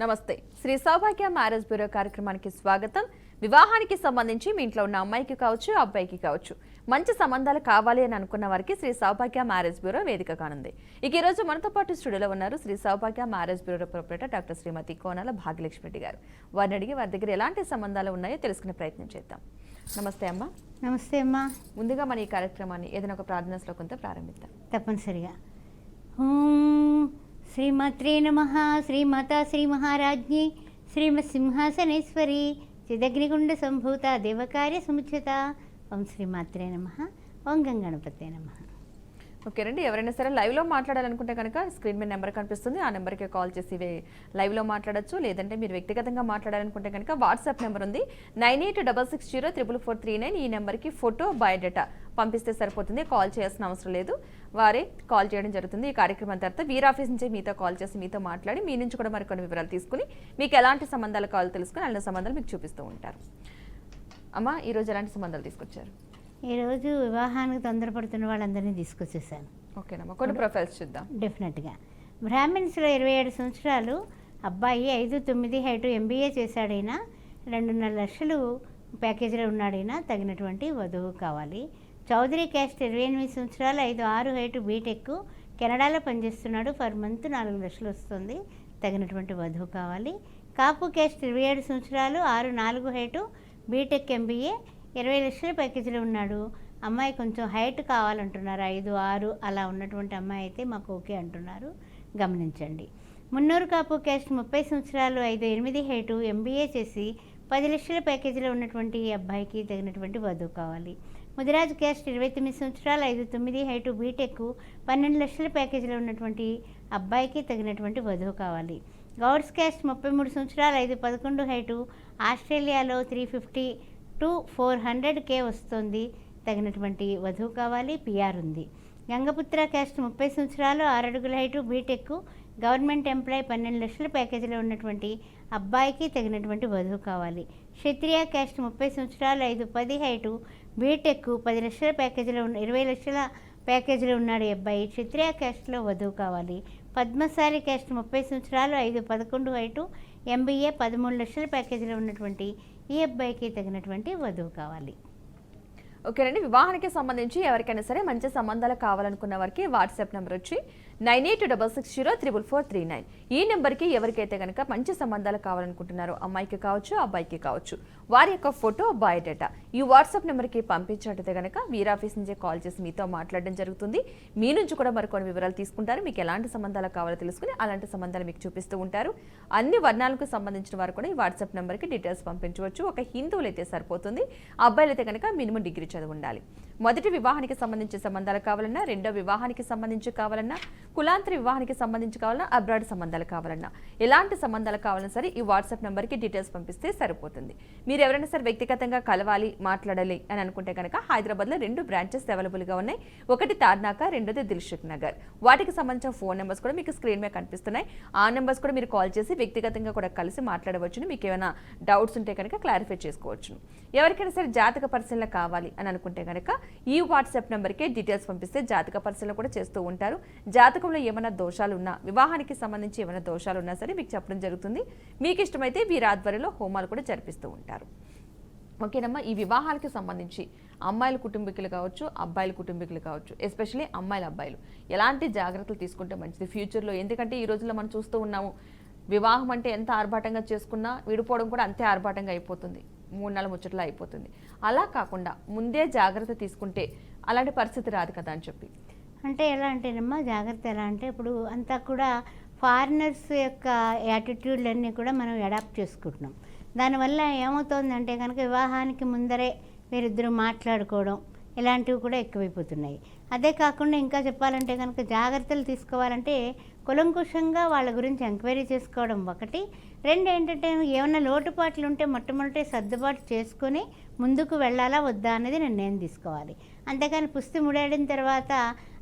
నమస్తే. శ్రీ సౌభాగ్య marriage bureau కార్యక్రమానికి స్వాగతం. వివాహానికి సంబంధించి మీ ఇంట్లో ఉన్న అమ్మాయికి కావచ్చు, అబ్బాయికి కావచ్చు, మంచి సంబంధాలు కావాలి అని అనుకున్న వారికి శ్రీ సౌభాగ్య మ్యారేజ్ బ్యూరో వేదిక కానుంది. ఇక ఈ రోజు మనతో పాటు స్టూడియోలో ఉన్నారు శ్రీ సౌభాగ్య మ్యారేజ్ బ్యూరో ప్రొపరేటర్ డాక్టర్ శ్రీమతి కోనాల భాగ్యలక్ష్మి రెడ్డి గారు. వారిని అడిగి వారి దగ్గర ఎలాంటి సంబంధాలు ఉన్నాయో తెలుసుకునే ప్రయత్నం చేద్దాం. నమస్తే అమ్మా. నమస్తే అమ్మా. ముందుగా మన ఈ కార్యక్రమాన్ని ఏదైనా ఒక ప్రార్థనా శ్లోకంతో ప్రారంభిద్దాం. తప్పనిసరిగా. శ్రీమాత్రే నమః. శ్రీమాతా శ్రీ మహారాజ్ఞి శ్రీమత్ సింహాసనేశ్వరి చిదగ్నిగుండ సంభూత దేవకార్య సముచిత. ఓం శ్రీమాత్రే నమః. ఓం గంగణపతే నమః. ఓకే రండి. ఎవరైనా సరే లైవ్లో మాట్లాడాలనుకుంటే కనుక స్క్రీన్ మీద నెంబర్ కనిపిస్తుంది, ఆ నెంబర్కి కాల్ చేసి లైవ్లో మాట్లాడచ్చు. లేదంటే మీరు వ్యక్తిగతంగా మాట్లాడాలనుకుంటే కనుక వాట్సాప్ నెంబర్ ఉంది 9866044439. ఈ నెంబర్కి ఫోటో బయోడేటా పంపిస్తే సరిపోతుంది. కాల్ చేయాల్సిన అవసరం లేదు, వారే కాల్ చేయడం జరుగుతుంది. ఈ కార్యక్రమం తర్వాత వీర్ ఆఫీస్ నుంచి మీతో కాల్ చేసి మీతో మాట్లాడి మీ నుంచి కూడా మరికొన్ని వివరాలు తీసుకుని మీకు ఎలాంటి సంబంధాలు కావాలో తెలుసుకుని అలాంటి సంబంధాలు మీకు చూపిస్తూ ఉంటారు. అమ్మ, ఈరోజు ఎలాంటి సంబంధాలు తీసుకొచ్చారు? ఈరోజు వివాహానికి తొందరపడుతున్న వాళ్ళందరినీ తీసుకొచ్చేసాను. ఓకేనమ్మా, కొన్ని ప్రొఫైల్స్ చూద్దాం. డెఫినెట్గా. బ్రాహ్మిన్స్లో 27 సంవత్సరాలు, అబ్బాయి 5'9" హైటు, MBA చేశాడైనా, 2.5 లక్షలు ప్యాకేజీలో ఉన్నాడైనా, తగినటువంటి వధువు కావాలి. చౌదరి క్యాస్ట్ 28 సంవత్సరాలు, 5'6" హైటు, బీటెక్, కెనడాలో పనిచేస్తున్నాడు, పర్ మంత్ 4 లక్షలు వస్తుంది, తగినటువంటి వధువు కావాలి. కాపు క్యాస్ట్ 27 సంవత్సరాలు, 6'4" హైటు, బీటెక్, MBA, 20 లక్షల ప్యాకేజీలో ఉన్నాడు. అమ్మాయి కొంచెం హైట్ కావాలంటున్నారు, 5'6" అలా ఉన్నటువంటి అమ్మాయి అయితే మాకు ఓకే అంటున్నారు, గమనించండి. మున్నూరు కాపు క్యాస్ట్ 30 సంవత్సరాలు, 5'8" హైటు, MBA చేసి 10 లక్షల ప్యాకేజీలో ఉన్నటువంటి ఈ అబ్బాయికి తగినటువంటి వధువు కావాలి. ముదిరాజు క్యాస్ట్ 29 సంవత్సరాలు, 5'9" హైటు, బీటెక్, 12 లక్షల ప్యాకేజీలో ఉన్నటువంటి అబ్బాయికి తగినటువంటి వధువు కావాలి. గౌడ్స్ క్యాస్ట్ 33 సంవత్సరాలు, 5'11" హైటు, ఆస్ట్రేలియాలో 350 to 400K వస్తుంది, తగినటువంటి వధువు కావాలి, PR ఉంది. గంగపుత్ర క్యాస్ట్ 30 సంవత్సరాలు, 6 అడుగుల హైటు, బీటెక్, గవర్నమెంట్ ఎంప్లాయ్, 12 లక్షల ప్యాకేజీలో ఉన్నటువంటి అబ్బాయికి తగినటువంటి వధువు కావాలి. క్షత్రియ క్యాస్ట్ 30 సంవత్సరాలు, 5'10" హైటు, బీటెక్, 10 లక్షల ప్యాకేజీలో 20 లక్షల ప్యాకేజీలో ఉన్నాడు ఈ అబ్బాయి, క్షత్రియ క్యాస్ట్లో వధువు కావాలి. పద్మశాలి క్యాస్ట్ 30 సంవత్సరాలు, 5'11" హైటు, MBA, 13 లక్షల ప్యాకేజీలో ఉన్నటువంటి ఈ అబ్బాయికి తగినటువంటి వధువు కావాలి. ఓకేనండి. వివాహానికి సంబంధించి ఎవరికైనా సరే మంచి సంబంధాలు కావాలనుకున్న వారికి వాట్సాప్ నెంబర్ వచ్చి 9866044439. ఈ నెంబర్కి ఎవరికైతే కనుక మంచి సంబంధాలు కావాలనుకుంటున్నారో, అమ్మాయికి కావచ్చు, అబ్బాయికి కావచ్చు, వారి యొక్క ఫోటో బయోడేటా ఈ వాట్సాప్ నెంబర్కి పంపించినట్టయితే కనుక వీర్ ఆఫీస్ నుంచే కాల్ చేసి మీతో మాట్లాడడం జరుగుతుంది. మీ నుంచి కూడా మరికొన్ని వివరాలు తీసుకుంటారు. మీకు ఎలాంటి సంబంధాలు కావాలో తెలుసుకుని అలాంటి సంబంధాలు మీకు చూపిస్తూ ఉంటారు. అన్ని వర్ణాలకు సంబంధించిన వారు కూడా ఈ వాట్సాప్ నెంబర్కి డీటెయిల్స్ పంపించవచ్చు. ఒక హిందువులు అయితే సరిపోతుంది, అబ్బాయిలు అయితే కనుక మినిమం డిగ్రీ చదివి ఉండాలి. మొదటి వివాహానికి సంబంధించి సంబంధాలు కావాలన్నా, రెండో వివాహానికి సంబంధించి కావాలన్నా, కులాంతర వివాహానికి సంబంధించి కావాలన్నా, అబ్రాడ్ సంబంధాలు కావాలన్నా, ఎలాంటి సంబంధాలు కావాలన్నా సరే ఈ వాట్సాప్ నెంబర్కి డీటెయిల్స్ పంపిస్తే సరిపోతుంది. మీరు ఎవరైనా సరే వ్యక్తిగతంగా కలవాలి, మాట్లాడాలి అని అనుకుంటే కనుక హైదరాబాద్లో 2 బ్రాంచెస్ అవైలబుల్గా ఉన్నాయి. ఒకటి తార్నాక, రెండోది దిల్సుఖ్ నగర్. వాటికి సంబంధించిన ఫోన్ నెంబర్స్ కూడా మీకు స్క్రీన్ మీద కనిపిస్తున్నాయి. ఆ నెంబర్స్ కూడా మీరు కాల్ చేసి వ్యక్తిగతంగా కూడా కలిసి మాట్లాడవచ్చును. మీకు ఏమైనా డౌట్స్ ఉంటే కనుక క్లారిఫై చేసుకోవచ్చు. ఎవరికైనా సరే జాతక పరిశీలన కావాలి అని అనుకుంటే కనుక ఈ వాట్సాప్ నెంబర్కే డీటెయిల్స్ పంపిస్తే జాతక పరిశీలన కూడా చేస్తూ ఉంటారు. జాతకంలో ఏమైనా దోషాలు ఉన్నా, వివాహానికి సంబంధించి ఏమైనా దోషాలు ఉన్నా సరే మీకు చెప్పడం జరుగుతుంది. మీకు ఇష్టమైతే వీరి ఆధ్వర్యంలో హోమాలు కూడా జరిపిస్తూ ఉంటారు. ఓకేనమ్మా. ఈ వివాహాలకు సంబంధించి అమ్మాయిల కుటుంబీకులు కావచ్చు, అబ్బాయిల కుటుంబీకులు కావచ్చు, ఎస్పెషల్లీ అబ్బాయిలు ఎలాంటి జాగ్రత్తలు తీసుకుంటే మంచిది ఫ్యూచర్లో? ఎందుకంటే ఈ రోజుల్లో మనం చూస్తూ ఉన్నాము, వివాహం అంటే ఎంత ఆర్భాటంగా చేసుకున్నా విడిపోవడం కూడా అంతే ఆర్భాటంగా అయిపోతుంది, 3 నెలల ముచ్చట్లో అయిపోతుంది. అలా కాకుండా ముందే జాగ్రత్త తీసుకుంటే అలాంటి పరిస్థితి రాదు కదా అని చెప్పి. అంటే ఎలా అంటేనమ్మా జాగ్రత్త ఎలా అంటే, ఇప్పుడు అంతా కూడా ఫారినర్స్ యొక్క యాటిట్యూడ్లన్నీ కూడా మనం అడాప్ట్ చేసుకుంటున్నాం. దానివల్ల ఏమవుతుందంటే కనుక వివాహానికి ముందరే వీరిద్దరూ మాట్లాడుకోవడం ఇలాంటివి కూడా ఎక్కువైపోతున్నాయి. అదే కాకుండా ఇంకా చెప్పాలంటే కనుక జాగ్రత్తలు తీసుకోవాలంటే కులంకుశంగా వాళ్ళ గురించి ఎంక్వైరీ చేసుకోవడం ఒకటి. 2 ఏంటంటే ఏమైనా లోటుపాట్లు ఉంటే మొట్టమొదటి సర్దుబాటు చేసుకొని ముందుకు వెళ్ళాలా వద్దా అనేది నిర్ణయం తీసుకోవాలి. అంతేకాని పుస్తి ముడాడిన తర్వాత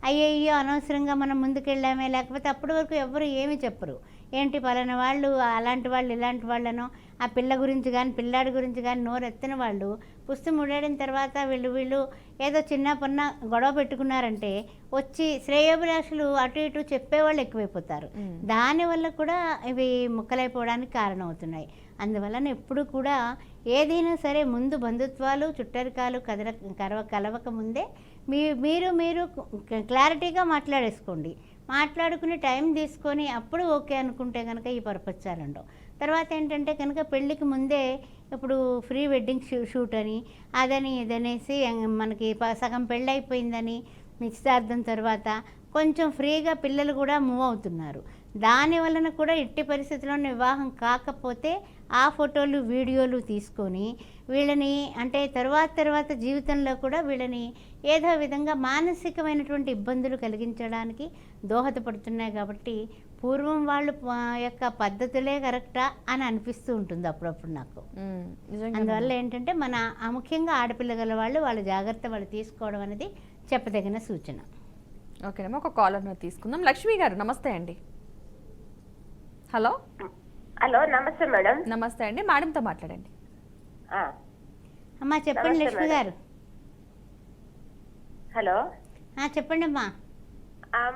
అయ్యయ్యో అనవసరంగా మనం ముందుకెళ్ళామే, లేకపోతే అప్పటి వరకు ఎవ్వరు ఏమీ చెప్పరు. ఏంటి పలానా వాళ్ళు అలాంటి వాళ్ళు ఇలాంటి వాళ్ళను ఆ పిల్ల గురించి కానీ పిల్లాడి గురించి కానీ నోరెత్తిన వాళ్ళు పుస్తకం ముడేడిన తర్వాత వీళ్ళు ఏదో చిన్న పన్న గొడవ పెట్టుకున్నారంటే వచ్చి శ్రేయోభిలాషులు అటు ఇటు చెప్పేవాళ్ళు ఎక్కువైపోతారు. దానివల్ల కూడా ఇవి ముక్కలైపోవడానికి కారణమవుతున్నాయి. అందువలన ఎప్పుడు కూడా ఏదైనా సరే ముందు బంధుత్వాలు చుట్టరికాలు కలవక ముందే మీరు క్లారిటీగా మాట్లాడేసుకోండి. మాట్లాడుకుని టైం తీసుకొని అప్పుడు ఓకే అనుకుంటే కనుక ఈ పరపచ్చాలుండవు. తర్వాత ఏంటంటే కనుక పెళ్ళికి ముందే ఇప్పుడు ప్రీ వెడ్డింగ్ షూట్ అని అదని ఇదనేసి మనకి సగం పెళ్ళి అయిపోయిందని నిశ్చితార్థం తర్వాత కొంచెం ఫ్రీగా పిల్లలు కూడా మూవ్ అవుతున్నారు. దాని వలన కూడా ఎట్టి పరిస్థితుల్లో వివాహం కాకపోతే ఆ ఫోటోలు వీడియోలు తీసుకొని వీళ్ళని అంటే తర్వాత జీవితంలో కూడా వీళ్ళని ఏదో విధంగా మానసికమైనటువంటి ఇబ్బందులు కలిగించడానికి దోహదపడుతున్నాయి. కాబట్టి పూర్వం వాళ్ళు యొక్క పద్ధతులే కరెక్టా అని అనిపిస్తూ ఉంటుంది అప్పుడప్పుడు నాకు. అందువల్ల ఏంటంటే మన ముఖ్యంగా ఆడపిల్ల గల వాళ్ళ జాగ్రత్త వాళ్ళు తీసుకోవడం అనేది చెప్పదగిన సూచన. ఓకేనమ్మా, ఒక కాలర్ తీసుకుందాం. లక్ష్మి గారు నమస్తే అండి. హలో హలో, నమస్తే మేడం. నమస్తే అండి, మేడంతో మాట్లాడండి. అమ్మా చెప్పండి లక్ష్మి గారు. హలో చెప్పండి అమ్మా.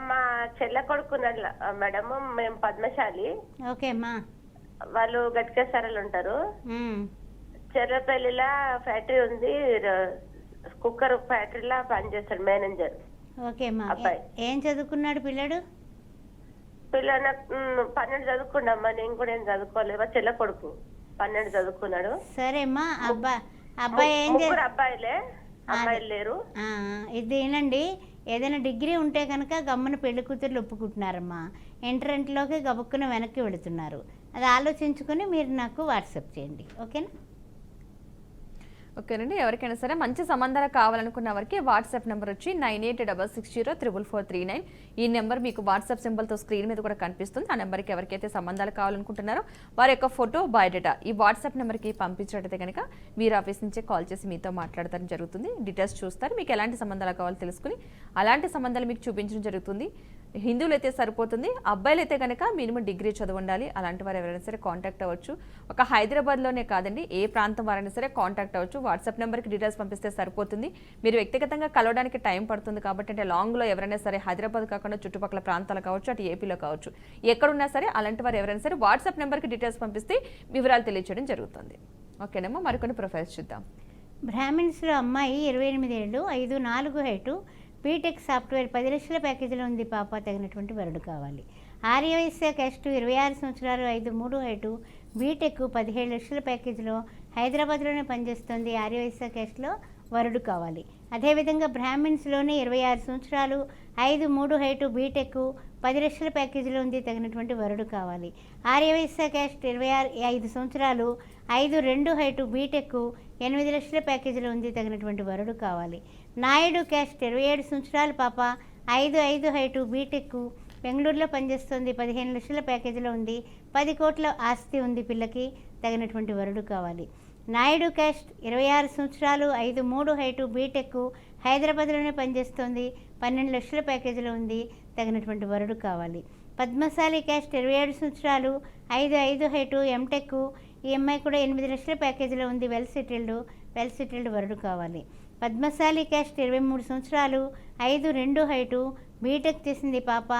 మా చెల్ల కొడుకున్నాడు మేడం, మేము పద్మశాలి. ఓకే అమ్మా. వాళ్ళు గట్కేసరలు ఉంటారు. చెర్రపల్లిలో ఫ్యాక్టరీ ఉంది, కుక్కర్ ఫ్యాక్టరీలో పనిచేస్తాడు మేనేజర్. ఓకే అమ్మా. ఏం చదువుకున్నాడు పిల్లడు? పిల్లలు 12 చదువుకున్నామ్మా. నేను కూడా ఏం చదువుకోలేదు. మా చెల్ల కొడుకు 12 చదువుకున్నాడు. సరే అమ్మా. అబ్బాయి ఏం అబ్బాయిలే, అమ్మాయిలు లేరు. ఇది ఏనండి, ఏదైనా డిగ్రీ ఉంటే కనుక గమ్మున పెళ్లి కూతుర్లు ఒప్పుకుంటున్నారమ్మా. ఇంటర్నెట్లోకి గబుక్కున వెనక్కి వెళుతున్నారు. అది ఆలోచించుకొని మీరు నాకు వాట్సాప్ చేయండి. ఓకేనా? ఓకేనండి. ఎవరికైనా సరే మంచి సంబంధాలు కావాలనుకున్న వారికి వాట్సాప్ నెంబర్ వచ్చి 9866044439. ఈ నెంబర్ మీకు వాట్సాప్ సింబల్తో స్క్రీన్ మీద కూడా కనిపిస్తుంది. ఆ నెంబర్కి ఎవరికైతే సంబంధాలు కావాలనుకుంటున్నారో వారి యొక్క ఫోటో, బయోడేటా ఈ వాట్సాప్ నెంబర్కి పంపించినట్టయితే కనుక వీరు ఆఫీస్ నుంచే కాల్ చేసి మీతో మాట్లాడటం జరుగుతుంది. డీటెయిల్స్ చూస్తారు. మీకు ఎలాంటి సంబంధాలు కావాలో తెలుసుకుని అలాంటి సంబంధాలు మీకు చూపించడం జరుగుతుంది. హిందువులు అయితే సరిపోతుంది, అబ్బాయిలు అయితే కనుక మినిమం డిగ్రీ చదువు ఉండాలి. అలాంటి వారు ఎవరైనా సరే కాంటాక్ట్ అవ్వచ్చు. ఒక హైదరాబాద్లోనే కాదండి, ఏ ప్రాంతం వారైనా సరే కాంటాక్ట్ అవ్వచ్చు. వాట్సాప్ నెంబర్కి డీటెయిల్స్ పంపిస్తే సరిపోతుంది. మీరు వ్యక్తిగతంగా కలవడానికి టైం పడుతుంది కాబట్టి, అంటే లాంగ్లో ఎవరైనా సరే హైదరాబాద్ కాకుండా చుట్టుపక్కల ప్రాంతాలు కావచ్చు, అటు ఏపీలో కావచ్చు, ఎక్కడున్నా సరే అలాంటి వారు ఎవరైనా సరే వాట్సాప్ నెంబర్కి డీటెయిల్స్ పంపిస్తే వివరాలు తెలియచేయడం జరుగుతుంది. ఓకేనమ్మా, మరికొన్ని ప్రొఫైల్స్ చూద్దాం. బ్రాహ్మిన్స్లో అమ్మాయి 28 ఏళ్ళు, 5'4" హైటు, బీటెక్ సాఫ్ట్వేర్ 10 లక్షల ప్యాకేజీలో ఉంది పాప. తగినటువంటి వరుడు కావాలి. ఆర్యవైశ్య క్యాస్ట్ 26 సంవత్సరాలు, 5'3" హైటు, బీటెక్ 17 లక్షల ప్యాకేజీలో హైదరాబాద్లోనే పనిచేస్తుంది. ఆర్యవైశ్య క్యాస్ట్లో వరుడు కావాలి. అదేవిధంగా బ్రాహ్మిన్స్లోనే 26 సంవత్సరాలు, 5'3" హైటు, బీటెక్ 10 లక్షల ప్యాకేజీలో ఉంది. తగినటువంటి వరుడు కావాలి. ఆర్యవైశ్య క్యాస్ట్ 25 సంవత్సరాలు, 5'2" హైటు, బీటెక్ 8 లక్షల ప్యాకేజీలో ఉంది. తగినటువంటి వరుడు కావాలి. నాయుడు క్యాస్ట్ 27 సంవత్సరాలు, పాప 5'5" హైటు, బీటెక్ బెంగళూరులో పనిచేస్తుంది. 15 లక్షల ప్యాకేజీలో ఉంది. 10 కోట్ల ఆస్తి ఉంది పిల్లకి. తగినటువంటి వరుడు కావాలి. నాయుడు క్యాస్ట్ 26 సంవత్సరాలు, 5'3" హైటు, బీటెక్ హైదరాబాద్లోనే పనిచేస్తుంది. 12 లక్షల ప్యాకేజీలో ఉంది. తగినటువంటి వరుడు కావాలి. పద్మశాలి క్యాస్ట్ 27 సంవత్సరాలు, 5'5" హైటు, ఎంటెక్ ఈ అమ్మాయి కూడా 8 లక్షల ప్యాకేజీలో ఉంది. వెల్ సెటిల్డ్ వరుడు కావాలి. పద్మశాలి క్యాస్ట్ 23 సంవత్సరాలు, 5'2" హైటు, బీటెక్ చేసింది పాప.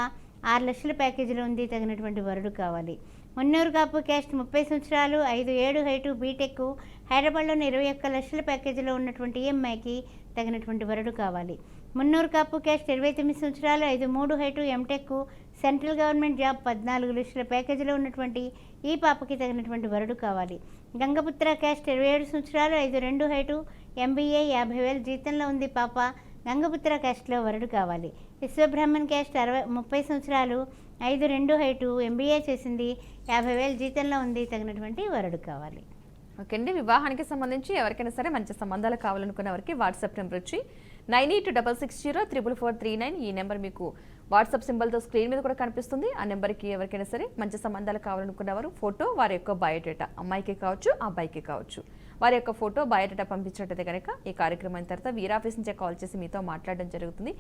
6 లక్షల ప్యాకేజీలో ఉంది. తగినటువంటి వరుడు కావాలి. మున్నూరు కాపు క్యాస్ట్ 30 సంవత్సరాలు, 5'7" హైటు, బీటెక్ హైదరాబాద్లోని 21 లక్షల ప్యాకేజీలో ఉన్నటువంటి ఈ అమ్మాయికి తగినటువంటి వరుడు కావాలి. మున్నూరు కాపు క్యాస్ట్ 29 సంవత్సరాలు, 5'3" height, M Tech central government job 14 లక్షల ప్యాకేజీలో ఉన్నటువంటి ఈ పాపకి తగినటువంటి వరుడు కావాలి. గంగపుత్ర క్యాస్ట్ 27 సంవత్సరాలు, 5'2" హైటు, MBA 50,000 జీతంలో ఉంది పాప. గంగపుత్ర క్యాస్ట్లో వరుడు కావాలి. విశ్వబ్రాహ్మణ్ క్యాస్ట్ 30 సంవత్సరాలు, 5'2" హైటు, MBA చేసింది. 50,000 జీతంలో ఉంది. తగినటువంటి వరుడు కావాలి. ఓకే అండి. వివాహానికి సంబంధించి ఎవరికైనా సరే మంచి సంబంధాలు కావాలనుకున్న వారికి వాట్సాప్ నెంబర్ వచ్చి 9866044439. ఈ నెంబర్ మీకు వాట్సాప్ సింబల్తో స్క్రీన్ మీద కూడా కనిపిస్తుంది. ఆ నెంబర్కి ఎవరికైనా సరే మంచి సంబంధాలు కావాలనుకున్నవారు ఫోటో, వారి యొక్క బయోడేటా, అమ్మాయికి కావచ్చు అబ్బాయికి కావచ్చు, వారి యొక్క ఫోటో బయోడేటా పంపించినట్టయితే కనుక ఈ కార్యక్రమం తర్వాత వీరాఫీస్ నుంచే కాల్ చేసి మీతో మాట్లాడడం జరుగుతుంది.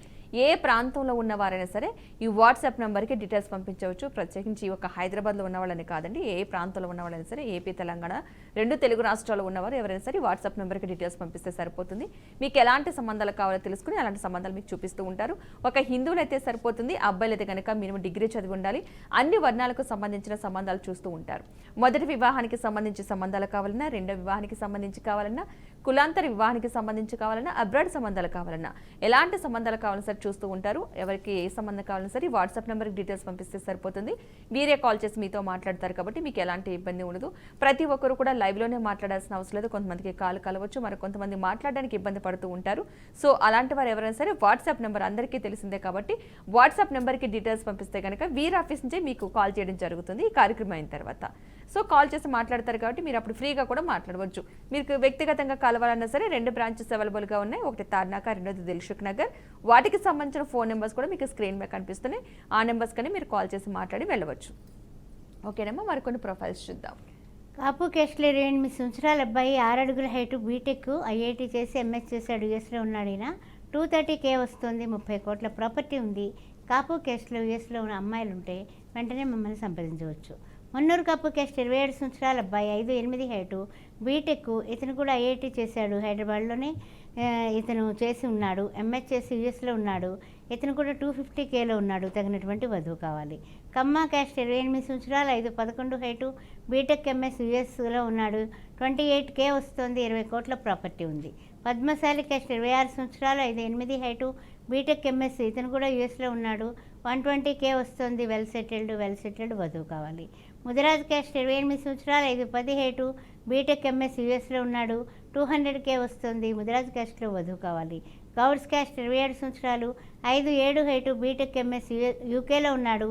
ఏ ప్రాంతంలో ఉన్నవారైనా సరే ఈ వాట్సాప్ నెంబర్కి డీటెయిల్స్ పంపించవచ్చు. ప్రత్యేకించి ఒక హైదరాబాద్లో ఉన్న వాళ్ళని కాదండి, ఏ ప్రాంతంలో ఉన్న వాళ్ళైనా సరే, ఏపీ తెలంగాణ 2 తెలుగు రాష్ట్రాల్లో ఉన్నవారు ఎవరైనా సరే వాట్సాప్ నెంబర్కి డీటెయిల్స్ పంపిస్తే సరిపోతుంది. మీకు ఎలాంటి సంబంధాలు కావాలో తెలుసుకుని అలాంటి సంబంధాలు మీకు చూపిస్తూ ఉంటారు. ఒక హిందువులు అయితే సరిపోతుంది, అబ్బాయిలు అయితే కనుక మినిమం డిగ్రీ చదివి ఉండాలి. అన్ని వర్ణాలకు సంబంధించిన సంబంధాలు చూస్తూ ఉంటారు. మొదటి వివాహానికి సంబంధించి సంబంధాలు కావాలన్నా, రెండో వివాహానికి సంబంధించి కావాలన్నా, కులాంతర వివాహానికి సంబంధించి కావాలన్నా, అబ్రాడ్ సంబంధాలు కావాలన్నా, ఎలాంటి సంబంధాలు కావాలన్నా సరే చూస్తూ ఉంటారు. ఎవరికి ఏ సంబంధం కావాలన్నా సరే వాట్సాప్ నెంబర్కి డీటెయిల్స్ పంపిస్తే సరిపోతుంది. వీరే కాల్ చేసి మీతో మాట్లాడతారు కాబట్టి మీకు ఎలాంటి ఇబ్బంది ఉండదు. ప్రతి ఒక్కరు కూడా లైవ్లోనే మాట్లాడాల్సిన అవసరం లేదు. కొంతమందికి కాల్ కలవచ్చు, మరి కొంతమంది మాట్లాడడానికి ఇబ్బంది పడుతూ ఉంటారు. సో అలాంటి వారు ఎవరైనా సరే వాట్సాప్ నెంబర్ అందరికీ తెలిసిందే కాబట్టి వాట్సాప్ నెంబర్కి డీటెయిల్స్ పంపిస్తే కనుక వీర్ ఆఫీస్ నుంచే మీకు కాల్ చేయడం జరుగుతుంది ఈ కార్యక్రమం అయిన తర్వాత. సో కాల్ చేసి మాట్లాడతారు కాబట్టి మీరు అప్పుడు ఫ్రీగా కూడా మాట్లాడవచ్చు. మీకు వ్యక్తిగతంగా కలవాలన్నా సరే 2 బ్రాంచెస్ అవైలబుల్గా ఉన్నాయి. ఒకటి తార్నాక, రెండోది దిల్సుఖ్ నగర్. వాటికి సంబంధించిన ఫోన్ నెంబర్స్ కూడా మీకు స్క్రీన్ మీద కనిపిస్తున్నాయి. ఆ నెంబర్స్ కానీ మీరు కాల్ చేసి మాట్లాడి వెళ్ళవచ్చు. ఓకేనమ్మా, మరికొన్ని ప్రొఫైల్స్ చూద్దాం. కాపు కేసులో 28 సంవత్సరాల అబ్బాయి 6 అడుగుల హైటు, బీటెక్, ఐఐటి చేసి ఎంఎస్ చేశాడు. యూఎస్లో ఉన్నాడు. ఈయన 230K వస్తుంది. 30 కోట్ల ప్రాపర్టీ ఉంది. కాపు కేసులో యూఎస్లో ఉన్న అమ్మాయిలు ఉంటే వెంటనే మమ్మల్ని సంప్రదించవచ్చు. మున్నూరు కాపు కేసు 27 సంవత్సరాల అబ్బాయి, 5'8" హైటు, బీటెక్, ఇతను కూడా ఐఐటి చేశాడు. హైదరాబాద్లోనే ఇతను చేసి ఉన్నాడు. ఎంఎస్ చేసి యూఎస్లో ఉన్నాడు. ఇతను కూడా 250Kలో ఉన్నాడు. తగినటువంటి వధువు కావాలి. కమ్మ క్యాస్ట్ 28 సంవత్సరాలు, 5'11" హైటు, బీటెక్, ఎంఎస్ యూఎస్లో ఉన్నాడు. 28K వస్తుంది. 20 కోట్ల ప్రాపర్టీ ఉంది. పద్మశాలి క్యాస్ట్ 26 సంవత్సరాలు, 5'8" హైటు, బీటెక్, ఎంఎస్, ఇతను కూడా యూఎస్లో ఉన్నాడు. 120K వస్తుంది. వెల్ సెటిల్డ్ వధువు కావాలి. ముదిరాజ్ క్యాస్ట్ 28 సంవత్సరాలు, 5'10" హైటు, బీటెక్, ఎంఎస్, యూఎస్లో ఉన్నాడు. 200K వస్తుంది. ముదిరాజ్ క్యాస్ట్లో వధువు కావాలి. గౌడ్స్ క్యాస్ట్ 27 సంవత్సరాలు, 5'7" హైటు, బీటెక్, ఎంఎస్, యూకేలో ఉన్నాడు.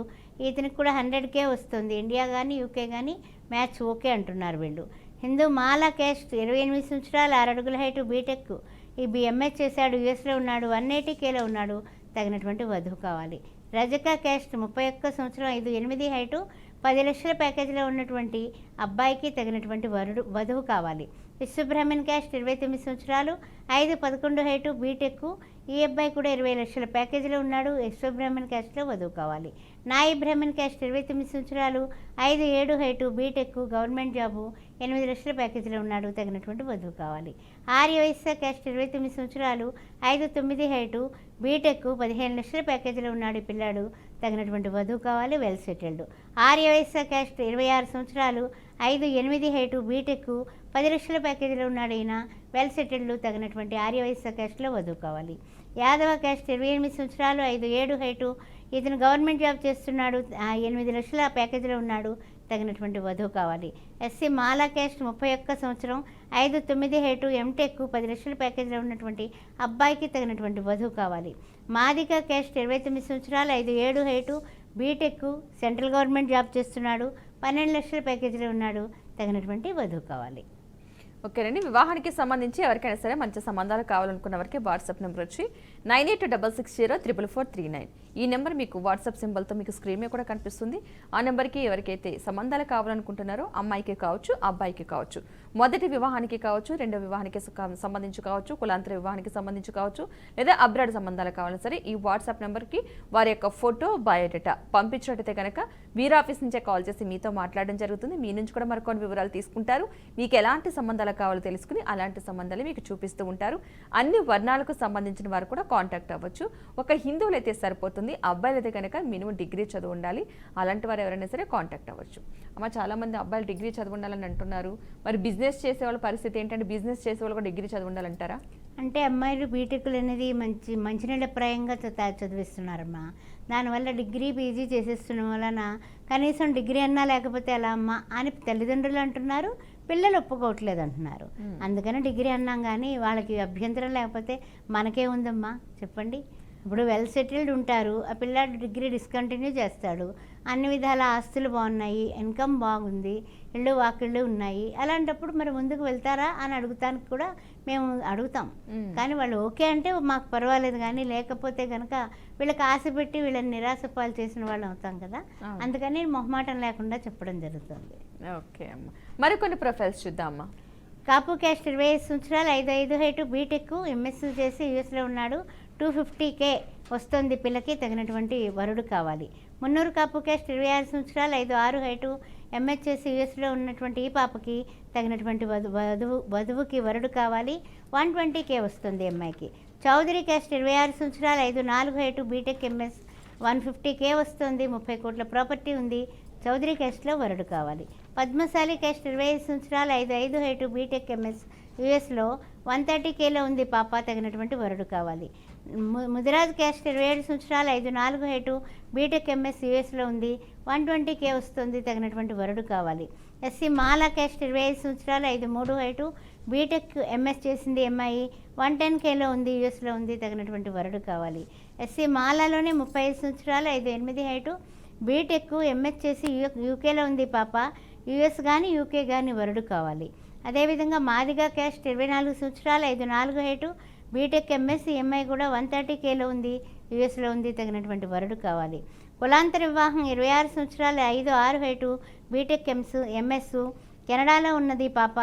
ఇతనికి కూడా 100K వస్తుంది. ఇండియా కానీ యూకే కానీ మ్యాచ్ ఓకే అంటున్నారు వీళ్ళు. హిందూ మాలా క్యాస్ట్ 28 సంవత్సరాలు, 6 అడుగుల హైటు, బీటెక్, ఈ ఎంఎస్ చేశాడు. యూఎస్లో ఉన్నాడు. 180Kలో ఉన్నాడు. తగినటువంటి వధువు కావాలి. రజక క్యాస్ట్ 31 సంవత్సరం, 5'8" హైటు, 10 లక్షల ప్యాకేజీలో ఉన్నటువంటి అబ్బాయికి తగినటువంటి వధువు కావాలి. విశ్వబ్రహ్మణ్ క్యాస్ట్ 29 సంవత్సరాలు, 5'11" హైటు, బీటెక్, ఈ అబ్బాయి కూడా 20 లక్షల ప్యాకేజీలో ఉన్నాడు. విశ్వబ్రహ్మణ్ క్యాస్ట్లో వధువు కావాలి. నాయి బ్రాహ్మణ్ క్యాస్ట్ 29 సంవత్సరాలు, 5'7" హైటు, బీటెక్, గవర్నమెంట్ జాబు, 8 లక్షల ప్యాకేజీలో ఉన్నాడు. తగినటువంటి వధువు కావాలి. ఆర్యవైశ్య క్యాస్ట్ 29 సంవత్సరాలు, 5'9" హైటు, బీటెక్, 15 లక్షల ప్యాకేజీలో ఉన్నాడు. ఈ పిల్లాడు. తగినటువంటి వధువు కావాలి. Well settled. ఆర్యవైశ్య క్యాస్ట్ 26 సంవత్సరాలు, 5'8" హైటు, బీటెక్, 10 లక్షల ప్యాకేజీలో ఉన్నాడు. ఈయన వెల్ సెటిల్డ్. తగినటువంటి ఆర్యవైశ్య క్యాస్ట్లో వధువు కావాలి. యాదవ క్యాస్ట్ 28 సంవత్సరాలు, 5'7" హైటు, ఇతను గవర్నమెంట్ జాబ్ చేస్తున్నాడు. 8 లక్షల ప్యాకేజీలో ఉన్నాడు. తగినటువంటి వధువు కావాలి. ఎస్సీ మాలా క్యాస్ట్ 31 సంవత్సరం, 5'9" హైటు, ఎంటెక్, 10 లక్షల ప్యాకేజీలో ఉన్నటువంటి అబ్బాయికి తగినటువంటి వధువు కావాలి. మాదిక క్యాస్ట్ 29 సంవత్సరాలు, 5'7" height, B Tech, central government job చేస్తున్నాడు. 12 లక్షల ప్యాకేజీలో ఉన్నాడు. తగినటువంటి వధువు కావాలి. ఓకేనండి, వివాహానికి సంబంధించి ఎవరికైనా సరే మంచి సంబంధాలు కావాలనుకున్న వారికి వాట్సాప్ నెంబర్ వచ్చి 9866044439. ఈ నెంబర్ మీకు వాట్సాప్ సింబల్తో మీకు స్క్రీన్ మీద కూడా కనిపిస్తుంది. ఆ నెంబర్కి ఎవరికైతే సంబంధాలు కావాలనుకుంటున్నారో అమ్మాయికి కావచ్చు, అబ్బాయికి కావచ్చు, మొదటి వివాహానికి కావచ్చు, రెండో వివాహానికి సంబంధించి కావచ్చు, కులాంతర వివాహానికి సంబంధించి కావచ్చు, లేదా అబ్రాడ్ సంబంధాలు కావాలన్నా సరే ఈ వాట్సాప్ నెంబర్కి వారి యొక్క ఫోటో, బయోడేటా పంపించినట్టయితే కనుక వీర్ ఆఫీస్ నుంచే కాల్ చేసి మీతో మాట్లాడడం జరుగుతుంది. మీ నుంచి కూడా మరికొన్ని వివరాలు తీసుకుంటారు. మీకు ఎలాంటి సంబంధాలు కావాలో తెలుసుకుని అలాంటి సంబంధాలు మీకు చూపిస్తూ ఉంటారు. అన్ని వర్ణాలకు సంబంధించిన వారు కూడా కాంటాక్ట్ అవ్వచ్చు. ఒక హిందువులు అయితే సరిపోతుంది, అబ్బాయిలు అయితే కనుక మినిమం డిగ్రీ చదువు ఉండాలి. అలాంటి వారు ఎవరైనా సరే కాంటాక్ట్ అవ్వచ్చు. అమ్మ, చాలా మంది అబ్బాయిలు డిగ్రీ చదువు ఉండాలని అంటున్నారు. మరి బిజినెస్ చేసే వాళ్ళ పరిస్థితి ఏంటంటే బిజినెస్ చేసే వాళ్ళు కూడా డిగ్రీ చదువు ఉండాలంటారా? అంటే అమ్మాయిలు బీటెక్లు అనేది మంచినీళ్ళప్రాయంగా చదివిస్తున్నారమ్మా. దానివల్ల డిగ్రీ పీజీ చేసేస్తున్న వలన కనీసం డిగ్రీ అన్నా లేకపోతే ఎలా అమ్మా అని తల్లిదండ్రులు అంటున్నారు. పిల్లలు ఒప్పుకోవట్లేదు అంటున్నారు. అందుకని డిగ్రీ అన్నాం కానీ వాళ్ళకి అభ్యంతరం లేకపోతే మనకే ఉందమ్మా చెప్పండి. ఇప్పుడు వెల్ సెటిల్డ్ ఉంటారు. ఆ పిల్లాడు డిగ్రీ డిస్కంటిన్యూ చేస్తాడు. అన్ని విధాల ఆస్తులు బాగున్నాయి, ఇన్కమ్ బాగుంది, ఇళ్ళు వాకిళ్ళు ఉన్నాయి. అలాంటప్పుడు మరి ముందుకు వెళ్తారా అని అడుగుతానికి కూడా మేము అడుగుతాం. కానీ వాళ్ళు ఓకే అంటే మాకు పర్వాలేదు, కానీ లేకపోతే కనుక వీళ్ళకి ఆశ పెట్టి వీళ్ళని నిరాశ పాలు చేసిన వాళ్ళు అవుతాం కదా. అందుకని మొహమాటం లేకుండా చెప్పడం జరుగుతుంది. ఓకే అమ్మ, మరికొన్ని ప్రొఫైల్స్ చూద్దామా. కాపు క్యాస్ట్ 25 సంవత్సరాలు, 5'5" హైటు, బీటెక్, ఎంఎస్ చేసి యూఎస్లో ఉన్నాడు. 250K వస్తుంది పిల్లకి తగినటువంటి వరుడు కావాలి. మున్నూరు కాపు క్యాస్ట్ 26 సంవత్సరాలు 5'6" హైటు ఎంహెచ్ఎస్ యూఎస్లో ఉన్నటువంటి ఈ పాపకి తగినటువంటి వధువుకి వరుడు కావాలి. 120K వస్తుంది అమ్మాయికి. చౌదరి క్యాస్ట్ 26 సంవత్సరాలు 5'4" హైటు బీటెక్ ఎంఎస్ 150K వస్తుంది. 30 కోట్ల ప్రాపర్టీ ఉంది. చౌదరి క్యాస్ట్లో వరుడు కావాలి. పద్మశాలి క్యాస్ట్ 25 సంవత్సరాలు 5'5" హైటు బీటెక్ ఎంఎస్ యూఎస్లో 130Kలో ఉంది పాప, తగినటువంటి వరుడు కావాలి. ముదిరాజ్ క్యాస్ట్ 27 సంవత్సరాలు 5'4" హైటు బీటెక్ ఎంఎస్ యూఎస్లో ఉంది. 120K వస్తుంది, తగినటువంటి వరుడు కావాలి. ఎస్సీ మాలా క్యాస్ట్ 25 సంవత్సరాలు 5'3" హైటు బీటెక్ ఎంఎస్ చేసింది అమ్మాయి. 110Kలో ఉంది, యూఎస్లో ఉంది, తగినటువంటి వరుడు కావాలి. ఎస్సీ మాలాలోనే 35 సంవత్సరాలు 5'8" హైటు బీటెక్ ఎంఎస్ చేసి యూకేలో ఉంది పాప. యూఎస్ కానీ యూకే కానీ వరుడు కావాలి. అదేవిధంగా మాదిగా క్యాస్ట్ 24 సంవత్సరాలు 5'4" హైటు బీటెక్ ఎంఎస్ ఎంఐ కూడా 130Kలో ఉంది, యూఎస్లో ఉంది, తగినటువంటి వరుడు కావాలి. కులాంతర వివాహం 26 సంవత్సరాలు 5'6" హైటు బీటెక్ ఎంఎస్ కెనడాలో ఉన్నది పాప.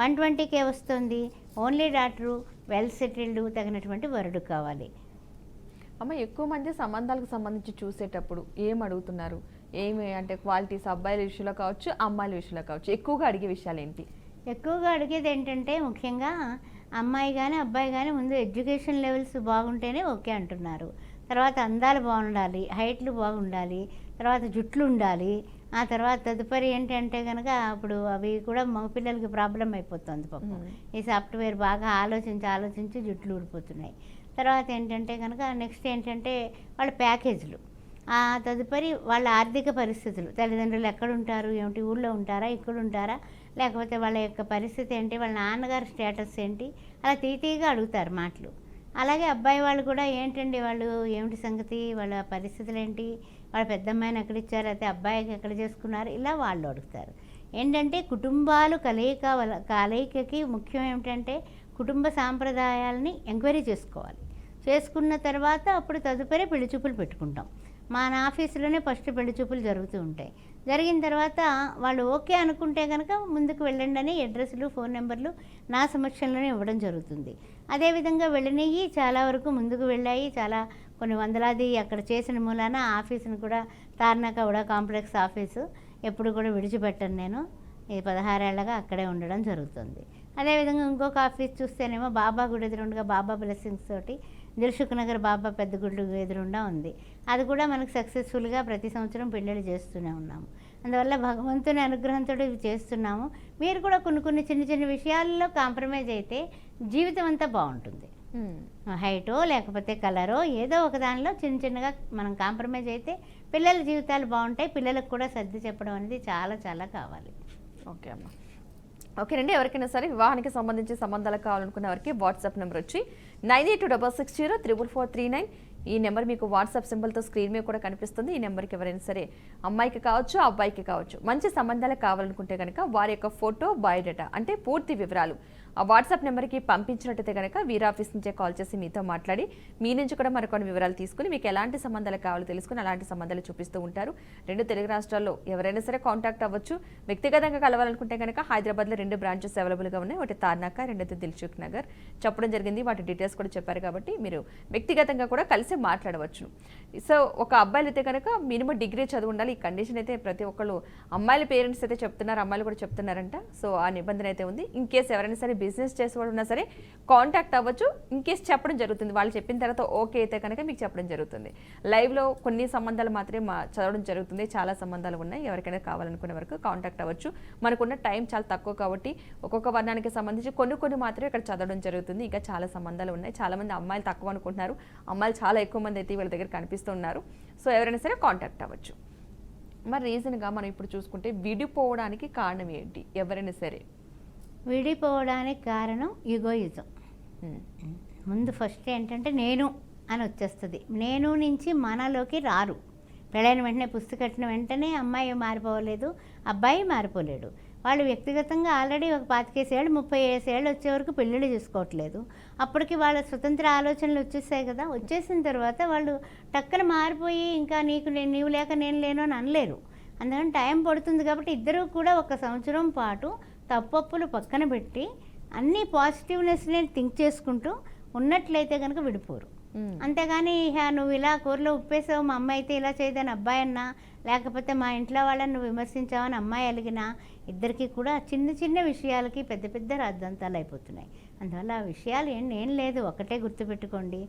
120K వస్తుంది. ఓన్లీ డాక్టరు, వెల్ సెటిల్డ్, తగినటువంటి వరుడు కావాలి. అమ్మ, ఎక్కువ మంది సంబంధాలకు సంబంధించి చూసేటప్పుడు ఏం అడుగుతున్నారు? ఏమి అంటే క్వాలిటీస్ అబ్బాయిల విషయంలో కావచ్చు, అమ్మాయిల విషయంలో కావచ్చు, ఎక్కువగా అడిగే విషయాలు ఏంటి? ఎక్కువగా అడిగేది ఏంటంటే ముఖ్యంగా అమ్మాయి కానీ అబ్బాయి కానీ ముందు ఎడ్యుకేషన్ లెవెల్స్ బాగుంటేనే ఓకే అంటున్నారు. తర్వాత అందాలు బాగుండాలి, హైట్లు బాగుండాలి, తర్వాత జుట్లు ఉండాలి. ఆ తర్వాత తదుపరి ఏంటంటే కనుక ఇప్పుడు అవి కూడా మగపిల్లలకి ప్రాబ్లం అయిపోతుంది పాపం. ఈ సాఫ్ట్వేర్ బాగా ఆలోచించి జుట్లు ఊడిపోతున్నాయి. తర్వాత ఏంటంటే కనుక నెక్స్ట్ ఏంటంటే వాళ్ళ ప్యాకేజీలు, తదుపరి వాళ్ళ ఆర్థిక పరిస్థితులు, తల్లిదండ్రులు ఎక్కడ ఉంటారు, ఏమిటి, ఊళ్ళో ఉంటారా, ఇక్కడ ఉంటారా, లేకపోతే వాళ్ళ యొక్క పరిస్థితి ఏంటి, వాళ్ళ నాన్నగారి స్టేటస్ ఏంటి, అలా తీతీగా అడుగుతారు మాటలు. అలాగే అబ్బాయి వాళ్ళు కూడా ఏంటండి వాళ్ళు ఏమిటి సంగతి, వాళ్ళ పరిస్థితులు ఏంటి, వాళ్ళ పెద్దమ్మాయిని ఎక్కడ ఇచ్చారు, అయితే అబ్బాయికి ఎక్కడ చేసుకున్నారు, ఇలా వాళ్ళు అడుగుతారు. ఏంటంటే కుటుంబాలు కలయికకి ముఖ్యం ఏమిటంటే కుటుంబ సాంప్రదాయాలని ఎంక్వైరీ చేసుకోవాలి. చేసుకున్న తర్వాత అప్పుడు తదుపరి పెళ్లి చూపులు పెట్టుకుంటాం. మా ఆఫీసులోనే ఫస్ట్ పెళ్లి చూపులు జరుగుతూ ఉంటాయి. జరిగిన తర్వాత వాళ్ళు ఓకే అనుకుంటే కనుక ముందుకు వెళ్ళండి అని అడ్రస్లు, ఫోన్ నెంబర్లు నా సమక్షంలోనే ఇవ్వడం జరుగుతుంది. అదేవిధంగా వెళ్ళినవి చాలా వరకు ముందుకు వెళ్ళాయి. చాలా కొన్ని వందలాది అక్కడ చేసిన మూలాన ఆఫీసును కూడా తార్నాక కూడా కాంప్లెక్స్ ఆఫీసు ఎప్పుడు కూడా విడిచిపెట్టను నేను. ఈ 16 ఏళ్ళగా అక్కడే ఉండడం జరుగుతుంది. అదేవిధంగా ఇంకొక ఆఫీస్ చూస్తేనేమో బాబా గుడి ఎదురుండగా బాబా బ్లెస్సింగ్స్ తోటి దిల్సుఖ్ నగర్ బాబా పెద్ద గుళ్ళు ఎదురుండా ఉంది. అది కూడా మనకు సక్సెస్ఫుల్గా ప్రతి సంవత్సరం పెళ్ళిళ్ళు చేస్తూనే ఉన్నాము. అందువల్ల భగవంతుని అనుగ్రహంతో ఇవి చేస్తున్నాము. మీరు కూడా కొన్ని చిన్న విషయాల్లో కాంప్రమైజ్ అయితే జీవితం అంతా బాగుంటుంది. హైటో లేకపోతే కలరో ఏదో ఒక దానిలో చిన్నగా మనం కాంప్రమైజ్ అయితే పిల్లల జీవితాలు బాగుంటాయి. పిల్లలకు కూడా సర్ది చెప్పడం అనేది చాలా చాలా కావాలి. ఓకే అమ్మ, ఓకేనండి. ఎవరికైనా సరే వివాహానికి సంబంధించి సంబంధాలు కావాలనుకున్న వారికి వాట్సాప్ నెంబర్ వచ్చి 9826604439. ఈ నెంబర్ మీకు వాట్సాప్ సింబల్తో స్క్రీన్ మీద కూడా కనిపిస్తుంది. ఈ నెంబర్కి ఎవరైనా సరే అమ్మాయికి కావచ్చు, అబ్బాయికి కావచ్చు, మంచి సంబంధాలు కావాలనుకుంటే కనుక వారి యొక్క ఫోటో, బయోడేటా అంటే పూర్తి వివరాలు ఆ వాట్సాప్ నెంబర్కి పంపించినట్టయితే కనుక వీరి ఆఫీస్ నుంచే కాల్ చేసి మీతో మాట్లాడి మీ నుంచి కూడా మరికొన్ని వివరాలు తీసుకుని మీకు ఎలాంటి సంబంధాలు కావాలో తెలుసుకుని అలాంటి సంబంధాలు చూపిస్తూ ఉంటారు. 2 తెలుగు రాష్ట్రాల్లో ఎవరైనా సరే కాంటాక్ట్ అవ్వచ్చు. వ్యక్తిగతంగా కలవాలనుకుంటే కనుక హైదరాబాద్లో 2 బ్రాంచెస్ అవైలబుల్గా ఉన్నాయి. ఒకటి తార్నాక, రెండోది దిల్సుఖ్ నగర్ చెప్పడం జరిగింది. వాటి డీటెయిల్స్ కూడా చెప్పారు కాబట్టి మీరు వ్యక్తిగతంగా కూడా కలిసి మాట్లాడవచ్చు. సో ఒక అబ్బాయిలు అయితే కనుక మినిమం డిగ్రీ చదువు ఉండాలి. ఈ కండిషన్ అయితే ప్రతి ఒక్కళ్ళు అమ్మాయిల పేరెంట్స్ అయితే చెప్తున్నారు, అమ్మాయిలు కూడా చెప్తున్నారంట. సో ఆ నిబంధన అయితే ఉంది. ఇన్ కేసు ఎవరైనా సరే బిజినెస్ చేసేవాడు ఉన్నా సరే కాంటాక్ట్ అవ్వచ్చు. ఇన్ కేసు చెప్పడం జరుగుతుంది. వాళ్ళు చెప్పిన తర్వాత ఓకే అయితే కనుక మీకు చెప్పడం జరుగుతుంది. లైవ్లో కొన్ని సంబంధాలు మాత్రమే చదవడం జరుగుతుంది. చాలా సంబంధాలు ఉన్నాయి. ఎవరికైనా కావాలనుకునే వరకు కాంటాక్ట్ అవ్వచ్చు. మనకున్న టైం చాలా తక్కువ కాబట్టి ఒక్కొక్క వర్ణానికి సంబంధించి కొన్ని మాత్రమే ఇక్కడ చదవడం జరుగుతుంది. ఇంకా చాలా సంబంధాలు ఉన్నాయి. చాలా మంది అమ్మాయిలు తక్కువ అనుకుంటున్నారు. అమ్మాయిలు చాలా ఎక్కువ మంది అయితే వీళ్ళ దగ్గర కనిపిస్తూ ఉన్నారు. సో ఎవరైనా సరే కాంటాక్ట్ అవ్వచ్చు. మరి రీజన్గా మనం ఇప్పుడు చూసుకుంటే విడిపోవడానికి కారణం ఏంటి? ఎవరైనా సరే విడిపోవడానికి కారణం ఈగోయిజం. ముందు ఫస్ట్ ఏంటంటే నేను అని వచ్చేస్తుంది. నేను నుంచి మనలోకి రారు. పెళ్ళైన వెంటనే పుస్తకం కట్టిన వెంటనే అమ్మాయి మారిపోలేదు, అబ్బాయి మారిపోలేడు. వాళ్ళు వ్యక్తిగతంగా ఆల్రెడీ ఒక 25 ఏళ్ళు 30 ఏళ్ళు వచ్చే వరకు పెళ్ళిళ్ళు చేసుకోవట్లేదు. అప్పటికి వాళ్ళ స్వతంత్ర ఆలోచనలు వచ్చేసాయి కదా. వచ్చేసిన తర్వాత వాళ్ళు టక్కన మారిపోయి ఇంకా నీవు లేక నేను లేను అని అనలేరు. అందుకని టైం పడుతుంది కాబట్టి ఇద్దరూ కూడా 1 సంవత్సరం పాటు తప్పప్పులు పక్కన పెట్టి అన్ని పాజిటివ్నెస్ని థింక్ చేసుకుంటూ ఉన్నట్లయితే కనుక విడిపోరు. అంతేగాని నువ్వు ఇలా కూరలో ఉప్పేసావు, మా అమ్మ అయితే ఇలా చేయదని అబ్బాయి అన్నా, లేకపోతే మా ఇంట్లో వాళ్ళని నువ్వు విమర్శించావని అమ్మాయి అలిగినా, ఇద్దరికి కూడా చిన్న చిన్న విషయాలకి పెద్ద పెద్ద రాద్ధాంతాలు అయిపోతున్నాయి. అందువల్ల ఆ విషయాలు ఏం లేదు, ఒకటే గుర్తుపెట్టుకోండి,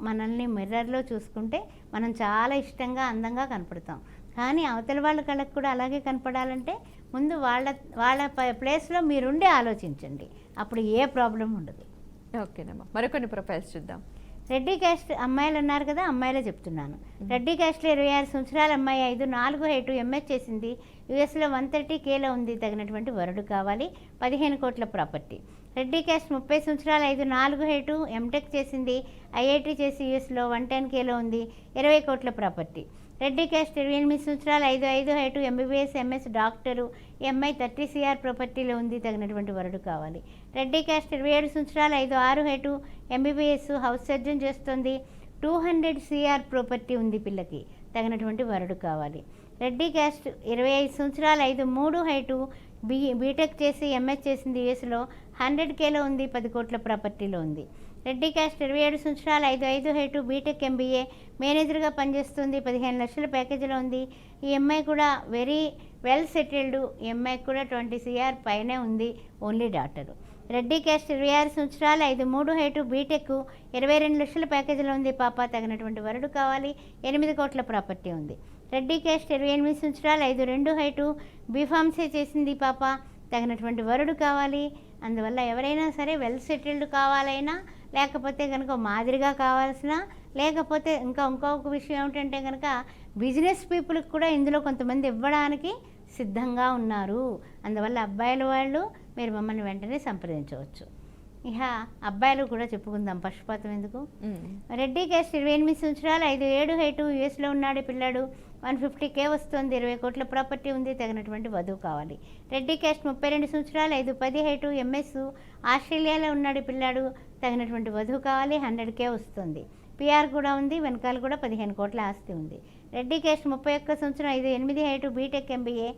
మనల్ని మిర్రర్లో చూసుకుంటే మనం చాలా ఇష్టంగా అందంగా కనపడతాం. కానీ అవతల వాళ్ళ కళ్ళకు కూడా అలాగే కనపడాలంటే ముందు వాళ్ళ ప్లేస్లో మీరుండి ఆలోచించండి, అప్పుడు ఏ ప్రాబ్లం ఉండదు. ఓకేనమ్మా, మరికొన్ని ప్రొఫైల్స్ చూద్దాం. రెడ్డి క్యాస్ట్ అమ్మాయిలు అన్నారు కదా, అమ్మాయిలే చెప్తున్నాను. రెడ్డి క్యాస్ట్లో 26 సంవత్సరాల అమ్మాయి, 5'4" హైట్, ఎంఎస్ చేసింది, యుఎస్లో 130Kలో ఉంది, తగినటువంటి వరుడు కావాలి, 15 కోట్ల ప్రాపర్టీ. రెడ్డి క్యాస్ట్ 30 సంవత్సరాలు, 5'4" హైట్, ఎంటెక్ చేసింది, ఐఐటి చేసి యుఎస్లో 110Kలో ఉంది, 20 కోట్ల ప్రాపర్టీ. రెడ్డి క్యాస్ట్ 28 సంవత్సరాలు, 5'5" height, MBBS MS doctor, MI 30 CR ప్రాపర్టీలో ఉంది, తగినటువంటి వరుడు కావాలి. రెడ్డి క్యాస్ట్ 27 సంవత్సరాలు, 5'6" హైట్, ఎంబీబీఎస్ హౌస్ సర్జన్ చేస్తుంది, 200 CR ప్రాపర్టీ ఉంది పిల్లకి, తగినటువంటి వరుడు కావాలి. రెడ్డి క్యాస్ట్ 25 సంవత్సరాలు, 5'3" హైటు, బీటెక్ చేసి ఎంఎస్ చేసింది, యుఎస్లో 100Kలో ఉంది, 10 కోట్ల ప్రాపర్టీలో ఉంది. రెడ్డి క్యాస్ట్ 27 సంవత్సరాలు, 5'5" హైటు, బీటెక్ ఎంబీఏ మేనేజర్గా పనిచేస్తుంది, 15 లక్షల ప్యాకేజీలో ఉంది. ఈ అమ్మాయి కూడా వెరీ వెల్ సెటిల్డ్, ఈ అమ్మాయికి కూడా 20 CR పైనే ఉంది, ఓన్లీ డాక్టరు. రెడ్డి క్యాస్ట్ 26 సంవత్సరాలు, 5'3" హైటు, బీటెక్ 22 లక్షల ప్యాకేజీలో ఉంది, పాప, తగినటువంటి వరుడు కావాలి, 8 కోట్ల ప్రాపర్టీ ఉంది. రెడ్డి క్యాస్ట్ 28 సంవత్సరాలు, 5'2" హైటు, బీఫార్మసీ చేసింది, పాప, తగినటువంటి వరుడు కావాలి. అందువల్ల ఎవరైనా సరే వెల్ సెటిల్డ్ కావాలైనా, లేకపోతే కనుక మాదిరిగా కావాల్సిన, లేకపోతే ఇంకొక విషయం ఏమిటంటే కనుక బిజినెస్ పీపుల్కి కూడా ఇందులో కొంతమంది ఇవ్వడానికి సిద్ధంగా ఉన్నారు. అందువల్ల అబ్బాయిల వాళ్ళు మీరు మమ్మల్ని వెంటనే సంప్రదించవచ్చు. ఇక అబ్బాయిలు కూడా చెప్పుకుందాం, పక్షపాతం ఎందుకు. రెడ్డి క్యాస్ట్ 28 సంవత్సరాలు, 5'7" హైటు, యుఎస్లో ఉన్నాడు పిల్లాడు, 150K వస్తుంది, 20 కోట్ల ప్రాపర్టీ ఉంది, తగినటువంటి వధువు కావాలి. రెడ్డి క్యాస్ట్ 32 సంవత్సరాలు, 5'10" హైటు, ఎంఎస్ ఆస్ట్రేలియాలో ఉన్నాడు పిల్లాడు, తగినటువంటి వధువు కావాలి, 100K వస్తుంది, పిఆర్ కూడా ఉంది, వెనకాల కూడా 15 కోట్ల ఆస్తి ఉంది. రెడ్డి క్యాస్ట్ 31 సంవత్సరం, 5'8" హైటు, బీటెక్ ఎంబీఏ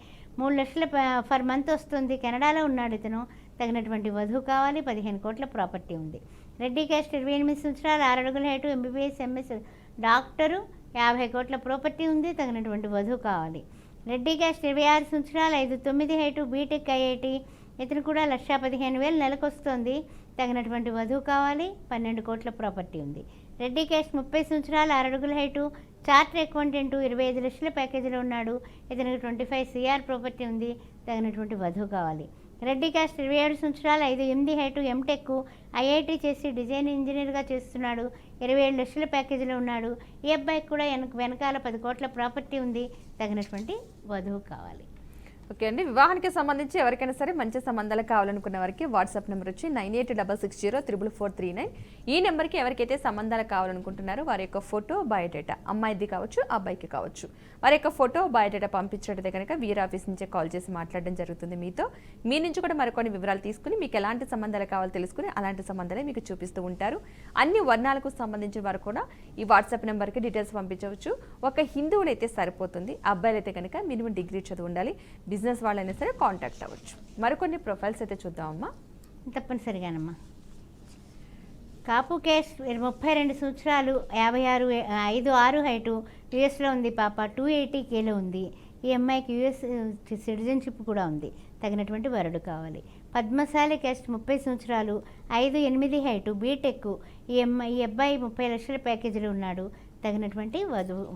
3 లక్షల ఫర్ మంత్ వస్తుంది, కెనడాలో ఉన్నాడు ఇతను, తగినటువంటి వధువు కావాలి, 15 కోట్ల ప్రాపర్టీ ఉంది. రెడ్డి క్యాస్ట్ 28 సంవత్సరాలు, 6 అడుగుల హైటు, ఎంబీబీఎస్ ఎంఎస్ డాక్టరు, 50 కోట్ల ప్రాపర్టీ ఉంది, తగినటువంటి వధువు కావాలి. రెడ్డి క్యాస్ట్ 26 సంవత్సరాలు, 5'9" హైటు, బీటెక్ ఐఐటి, ఇతను కూడా 1,15,000 నెలకు వస్తుంది, తగినటువంటి వధువు కావాలి, 12 కోట్ల ప్రాపర్టీ ఉంది. రెడ్డి క్యాస్ట్ 30 సంవత్సరాలు, 6 అడుగుల హైటు, చార్టర్ అకౌంటెంట్, 25 లక్షల ప్యాకేజీలో ఉన్నాడు, ఇతనికి 25 CR ప్రాపర్టీ ఉంది, తగినటువంటి వధువు కావాలి. రెడ్డి క్యాస్ట్ 27 సంవత్సరాలు, 5'8" హైటు, ఎంటెక్ ఐఐటి చేసి డిజైన్ ఇంజనీర్గా చేస్తున్నాడు, 27 లక్షల ప్యాకేజీలో ఉన్నాడు. ఈ అబ్బాయికి కూడా వెనకాల 10 కోట్ల ప్రాపర్టీ ఉంది, తగినటువంటి వధువు కావాలి. ఓకే అండి, వివాహానికి సంబంధించి ఎవరికైనా సరే మంచి సంబంధాలు కావాలనుకున్న వారికి వాట్సాప్ నెంబర్ వచ్చి 9866044439. ఈ నెంబర్కి ఎవరికైతే సంబంధాలు కావాలనుకుంటున్నారో వారి యొక్క ఫోటో, బయోడేటా, అమ్మాయిది కావచ్చు, అబ్బాయికి కావచ్చు, వారి యొక్క ఫోటో, బయోడేటా పంపించినట్టయితే కనుక వీర్ ఆఫీస్ నుంచే కాల్ చేసి మాట్లాడడం జరుగుతుంది మీతో. మీ నుంచి కూడా మరికొన్ని వివరాలు తీసుకుని మీకు ఎలాంటి సంబంధాలు కావాలో తెలుసుకుని అలాంటి సంబంధాలే మీకు చూపిస్తూ ఉంటారు. అన్ని వర్ణాలకు సంబంధించిన వారు కూడా ఈ వాట్సాప్ నెంబర్కి డీటెయిల్స్ పంపించవచ్చు. ఒక హిందువులు అయితే సరిపోతుంది, అబ్బాయిలు అయితే కనుక మినిమం డిగ్రీ చదువు ఉండాలి, బిజినెస్ వాళ్ళైనా సరే కాంటాక్ట్ అవ్వచ్చు. మరికొన్ని ప్రొఫైల్స్ అయితే చూద్దామమ్మా. తప్పనిసరిగానమ్మా. కాపు కేస్ 32 సంవత్సరాలు, 5'6" హైటు, యుఎస్లో ఉంది, పాప, 280Kలో ఉంది. ఈ అమ్మాయికి యుఎస్ సిటిజన్షిప్ కూడా ఉంది, తగినటువంటి వరుడు కావాలి. పద్మశాలి క్యాస్ట్ 30 సంవత్సరాలు, 5'8" హైటు, బీటెక్, ఈ అబ్బాయి 30 లక్షల ప్యాకేజీలో ఉన్నాడు, తగినటువంటి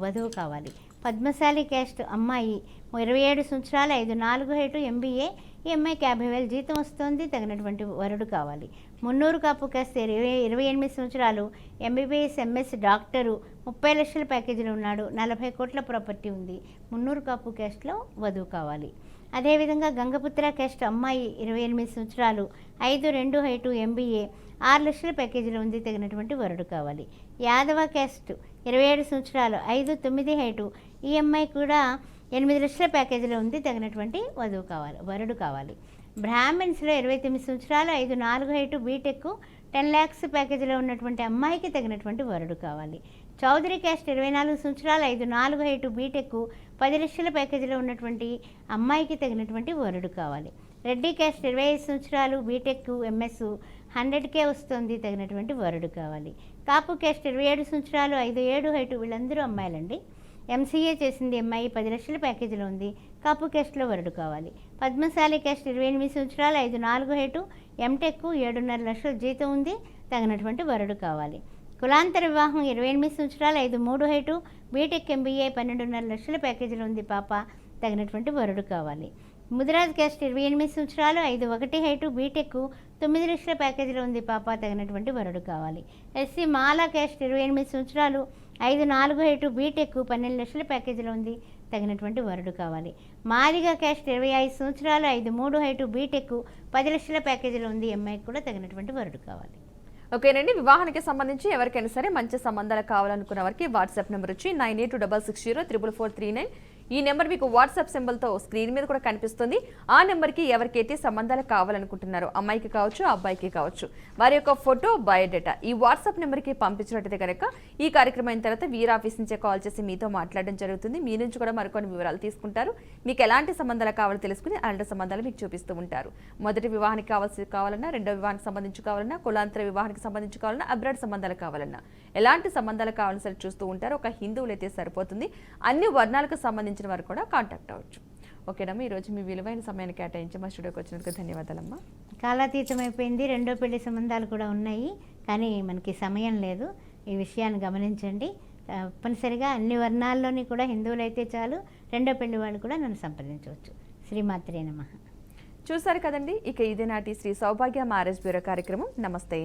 వధువు కావాలి. పద్మశాలి క్యాస్ట్ అమ్మాయి 27 సంవత్సరాలు, 5'4" హైటు, ఎంబీఏ, ఈ అమ్మాయికి 50,000 జీతం వస్తుంది, తగినటువంటి వరుడు కావాలి. మున్నూరు కాపు క్యాస్ట్ 28 సంవత్సరాలు, ఎంబీబీఎస్ ఎంఎస్ డాక్టరు, 30 లక్షల ప్యాకేజీలో ఉన్నాడు, 40 కోట్ల ప్రాపర్టీ ఉంది, మున్నూరు కాపు క్యాస్ట్లో వధువు కావాలి. అదేవిధంగా గంగపుత్ర క్యాస్ట్ అమ్మాయి 28 సంవత్సరాలు, 5'2" హైటు, ఎంబీఏ, 6 లక్షల ప్యాకేజీలో ఉంది, తగినటువంటి వరుడు కావాలి. యాదవ క్యాస్ట్ 27 సంవత్సరాలు, 5'9" హైటు, ఈ అమ్మాయి కూడా 8 లక్షల ప్యాకేజీలో ఉంది, తగినటువంటి వరుడు కావాలి. బ్రాహ్మిన్స్లో 29 సంవత్సరాలు, 5'4" హైటు, బీటెక్, 10 lakhs ప్యాకేజీలో ఉన్నటువంటి అమ్మాయికి తగినటువంటి వరుడు కావాలి. చౌదరి క్యాస్ట్ 24 సంవత్సరాలు, 5'4" హైటు, బీటెక్, 10 లక్షల ప్యాకేజీలో ఉన్నటువంటి అమ్మాయికి తగినటువంటి వరుడు కావాలి. రెడ్డి క్యాస్ట్ 25 సంవత్సరాలు, బీటెక్, ఎంఎస్, 100K వస్తుంది, తగినటువంటి వరుడు కావాలి. కాపు క్యాస్ట్ 27 సంవత్సరాలు 5'7" హైటు వీళ్ళందరూ అమ్మాయిలండి. ఎంసీఏ చేసింది అమ్మాయి 10 లక్షల ప్యాకేజీలో ఉంది. కాపు క్యాస్ట్లో వరుడు కావాలి. పద్మశాలి క్యాస్ట్ 28 సంవత్సరాలు 5'4" హైటు ఎంటెక్ 7.5 లక్షల జీతం ఉంది. తగినటువంటి వరుడు కావాలి. కులాంతర వివాహం 28 సంవత్సరాలు 5'3" హైటు బీటెక్ ఎంబీఏ 12.5 లక్షల ప్యాకేజీలో ఉంది పాప. తగినటువంటి వరుడు కావాలి. ముదిరాజ్ క్యాస్ట్ 28 సంవత్సరాలు 5'1" హైటు బీటెక్ 9 లక్షల ప్యాకేజీలో ఉంది పాప. తగినటువంటి వరుడు కావాలి. ఎస్సీ మాలా క్యాస్ట్ 28 సంవత్సరాలు 5'4" హైటు బీటెక్ 12 లక్షల ప్యాకేజీలో ఉంది. తగినటువంటి వరుడు కావాలి. మాదిగ క్యాస్ట్ 25 సంవత్సరాలు 5'3" హైటు బీటెక్ 10 లక్షల ప్యాకేజీలో ఉంది. అమ్మాయికి కూడా తగినటువంటి వరుడు కావాలి. ఓకేనండి. వివాహానికి సంబంధించి ఎవరికైనా సరే మంచి సంబంధాలు కావాలనుకున్న వారికి వాట్సాప్ నెంబర్ వచ్చి 9826604439. ఈ నెంబర్ మీకు వాట్సాప్ సింబల్తో స్క్రీన్ మీద కూడా కనిపిస్తుంది. ఆ నెంబర్కి ఎవరికైతే సంబంధాలు కావాలనుకుంటున్నారో అమ్మాయికి కావచ్చు అబ్బాయికి కావచ్చు వారి యొక్క ఫోటో బయోడేటా ఈ వాట్సాప్ నెంబర్కి పంపించినట్టయితే కనుక ఈ కార్యక్రమం అయిన తర్వాత వీర్ ఆఫీస్ నుంచే కాల్ చేసి మీతో మాట్లాడడం జరుగుతుంది. మీ నుంచి కూడా మరికొన్ని వివరాలు తీసుకుంటారు. మీకు ఎలాంటి సంబంధాలు కావాలో తెలుసుకుని అలాంటి సంబంధాలు మీకు చూపిస్తూ ఉంటారు. మొదటి వివాహానికి కావాలన్నా, రెండో వివాహానికి సంబంధించి కావాలన్నా, కులాంతర వివాహానికి సంబంధించి కావాలన్నా, అబ్రాడ్ సంబంధాలు కావాలన్నా, ఎలాంటి సంబంధాలు కావాలని సరే చూస్తూ ఉంటారు. ఒక హిందువులు అయితే సరిపోతుంది. అన్ని వర్ణాలకు సంబంధించిన వారు కూడా కాంటాక్ట్ అవ్వచ్చు. ఓకేనమ్మా, ఈరోజు మీ విలువైన సమయాన్ని కేటాయించి మా స్టూడియోకి వచ్చినందుకు ధన్యవాదాలమ్మా. కాలాతీతం అయిపోయింది. రెండో పెళ్లి సంబంధాలు కూడా ఉన్నాయి, కానీ మనకి సమయం లేదు. ఈ విషయాన్ని గమనించండి. తప్పనిసరిగా అన్ని వర్ణాల్లోని కూడా హిందువులు అయితే చాలు, రెండో పెళ్లి వాళ్ళు కూడా నన్ను సంప్రదించవచ్చు. శ్రీమాత్రే నమః. చూసారు కదండి. ఇక ఇదే నాటి శ్రీ సౌభాగ్య మ్యారేజ్ బ్యూరో కార్యక్రమం. నమస్తే.